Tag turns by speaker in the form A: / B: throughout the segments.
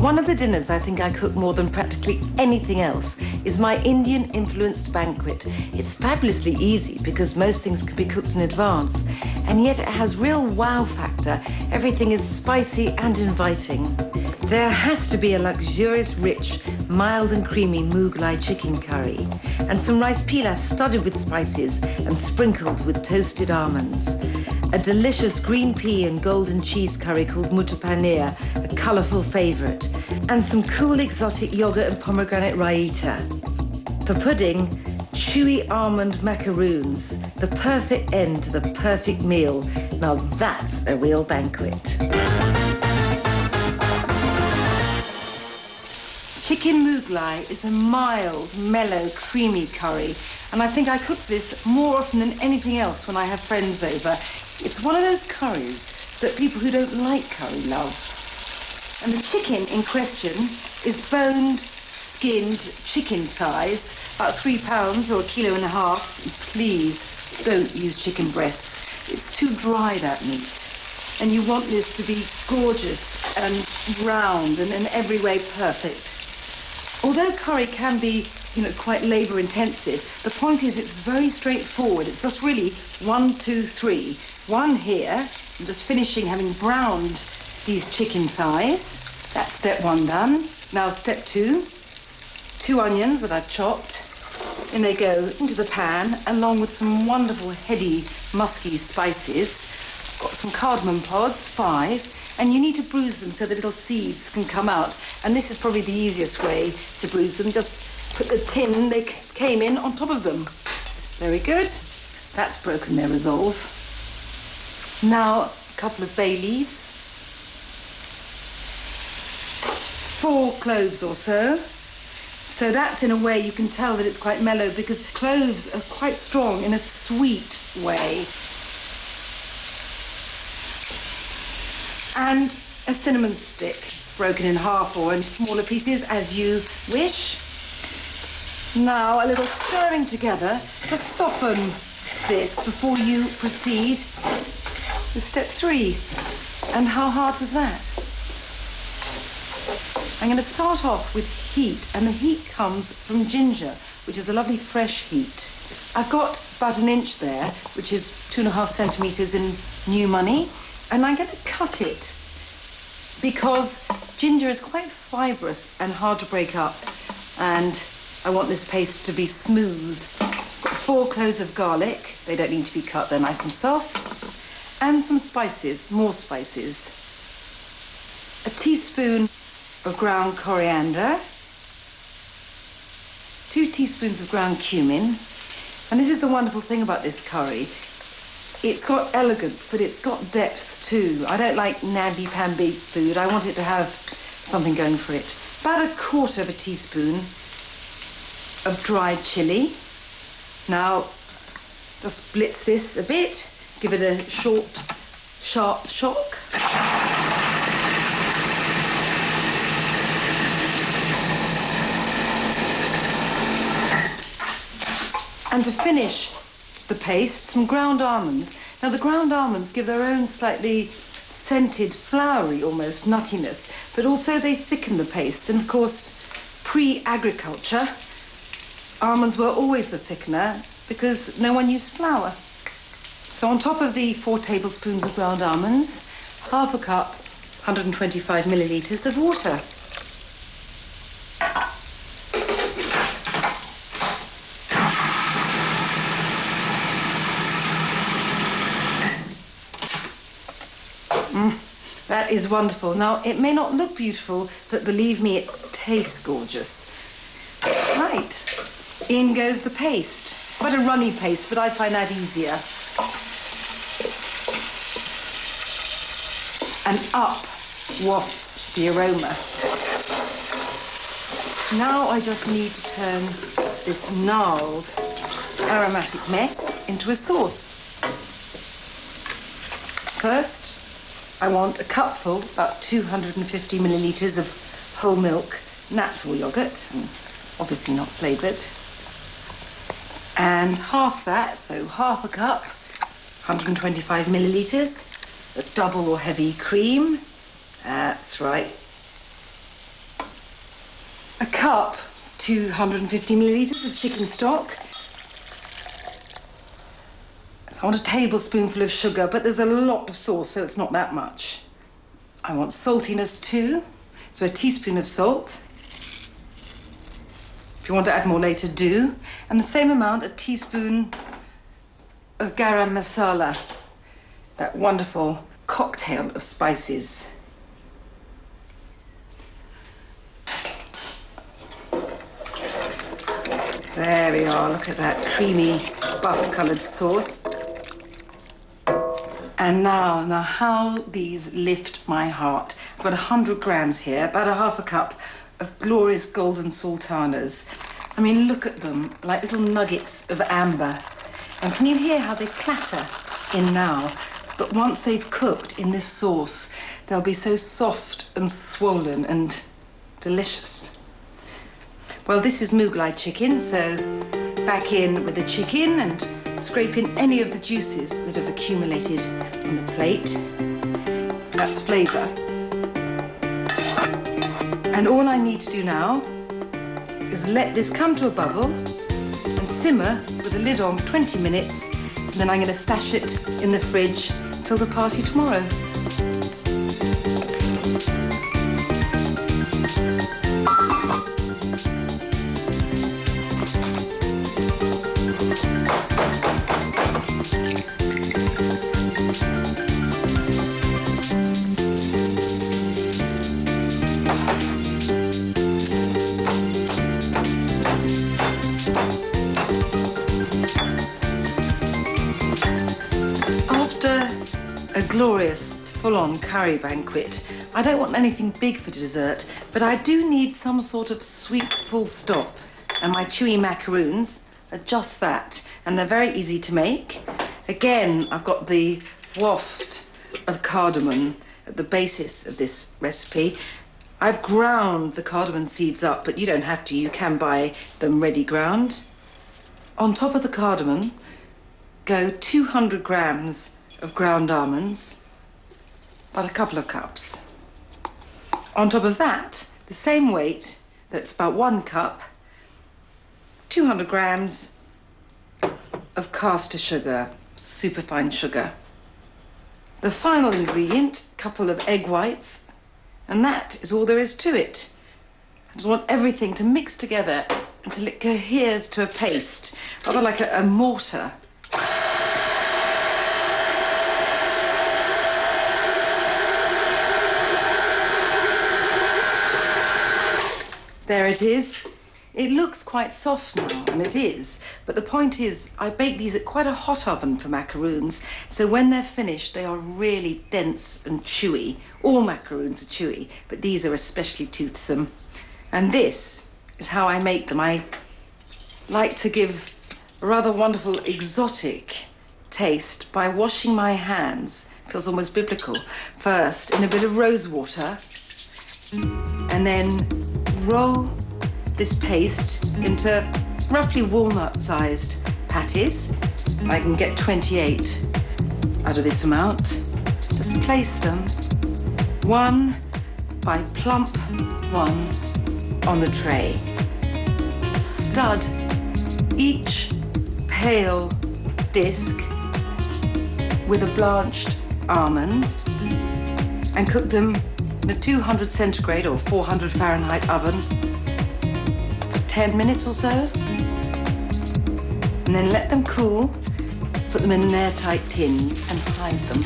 A: One of the dinners I think I cook more than practically anything else is my Indian-influenced banquet. It's fabulously easy because most things can be cooked in advance, and yet it has real wow factor. Everything is spicy and inviting. There has to be a luxurious, rich, mild and creamy Mughlai chicken curry, and some rice pilaf studded with spices and sprinkled with toasted almonds. A delicious green pea and golden cheese curry called mutter paneer, a colourful favourite, and some cool exotic yogurt and pomegranate raita. For pudding, chewy almond macaroons, the perfect end to the perfect meal. Now that's a real banquet. Chicken Mughlai is a mild, mellow, creamy curry, and I think I cook this more often than anything else when I have friends over. It's one of those curries that people who don't like curry love. And the chicken in question is boned, skinned chicken size, about 3 pounds or 1.5 kilos. Please don't use chicken breasts. It's too dry, that meat. And you want this to be gorgeous and round and in every way perfect. Although curry can be, quite labour intensive, the point is it's very straightforward. It's just really 1, 2, 3. 1 here, I'm just finishing having browned these chicken thighs. That's step 1 done. Now step 2, 2 onions that I've chopped. In they go into the pan, along with some wonderful heady, musky spices. Got some cardamom pods, 5. And you need to bruise them so the little seeds can come out. And this is probably the easiest way to bruise them. Just put the tin they came in on top of them. Very good. That's broken their resolve. Now, a couple of bay leaves. 4 cloves or so. So that's in a way you can tell that it's quite mellow because cloves are quite strong in a sweet way. And a cinnamon stick, broken in half or in smaller pieces as you wish. Now a little stirring together to soften this before you proceed with step 3. And how hard was that? I'm going to start off with heat, and the heat comes from ginger, which is a lovely fresh heat. I've got about 1 inch there, which is 2.5 centimetres in new money. And I'm going to cut it because ginger is quite fibrous and hard to break up, and I want this paste to be smooth. Got 4 cloves of garlic, they don't need to be cut, they're nice and soft, and some spices, more spices. A teaspoon of ground coriander, 2 teaspoons of ground cumin, and this is the wonderful thing about this curry. It's got elegance, but it's got depth too. I don't like namby-pamby food. I want it to have something going for it. About 1/4 teaspoon of dried chilli. Now, just blitz this a bit. Give it a short, sharp shock. And to finish the paste, some ground almonds. Now the ground almonds give their own slightly scented, flowery almost nuttiness, but also they thicken the paste. And of course, pre-agriculture, almonds were always the thickener because no one used flour. So on top of the 4 tablespoons of ground almonds, 1/2 cup, 125 millilitres of water. That is wonderful. Now, it may not look beautiful, but believe me, it tastes gorgeous. Right, in goes the paste. Quite a runny paste, but I find that easier. And up wafts the aroma. Now I just need to turn this gnarled aromatic mess into a sauce. First, I want a cupful, about 250 millilitres of whole milk, natural yoghurt, obviously not flavoured. And half that, so 1/2 cup, 125 millilitres, a double or heavy cream. That's right. A cup, 250 millilitres of chicken stock. I want a tablespoonful of sugar, but there's a lot of sauce, so it's not that much. I want saltiness too, so a teaspoon of salt. If you want to add more later, do. And the same amount, a teaspoon of garam masala, that wonderful cocktail of spices. There we are, look at that creamy buff-coloured sauce. And now how these lift my heart. I've got 100 grams here, about a half a cup of glorious golden sultanas. I mean, look at them, like little nuggets of amber. And can you hear how they clatter in now? But once they've cooked in this sauce, they'll be so soft and swollen and delicious. Well, this is Mughlai chicken, so back in with the chicken and scrape in any of the juices that have accumulated on the plate. That's flavour. And all I need to do now is let this come to a bubble and simmer with the lid on 20 minutes, and then I'm going to stash it in the fridge till the party tomorrow. A glorious full-on curry banquet. I don't want anything big for dessert, but I do need some sort of sweet full stop, and my chewy macaroons are just that, and they're very easy to make. Again, I've got the waft of cardamom at the basis of this recipe. I've ground the cardamom seeds up, but you don't have to, you can buy them ready ground. On top of the cardamom go 200 grams of ground almonds, about a couple of cups. On top of that, the same weight, that's about 1 cup, 200 grams of caster sugar, superfine sugar. The final ingredient, a couple of egg whites, and that is all there is to it. I just want everything to mix together until it coheres to a paste, rather like a mortar. There it is. It looks quite soft now, and it is, but the point is I bake these at quite a hot oven for macaroons, so when they're finished they are really dense and chewy. All macaroons are chewy, but these are especially toothsome. And this is how I make them. I like to give a rather wonderful exotic taste by washing my hands, feels almost biblical, first in a bit of rose water, and then roll this paste into roughly walnut-sized patties. I can get 28 out of this amount. Just place them one by plump one on the tray. Stud each pale disc with a blanched almond and cook them in a 200 centigrade or 400 Fahrenheit oven for 10 minutes or so, and then let them cool, put them in an airtight tin and hide them.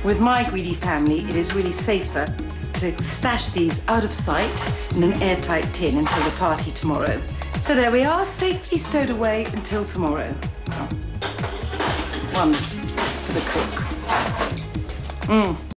A: With my greedy family, it is really safer to stash these out of sight in an airtight tin until the party tomorrow. So there we are, safely stowed away until tomorrow. One for the cook.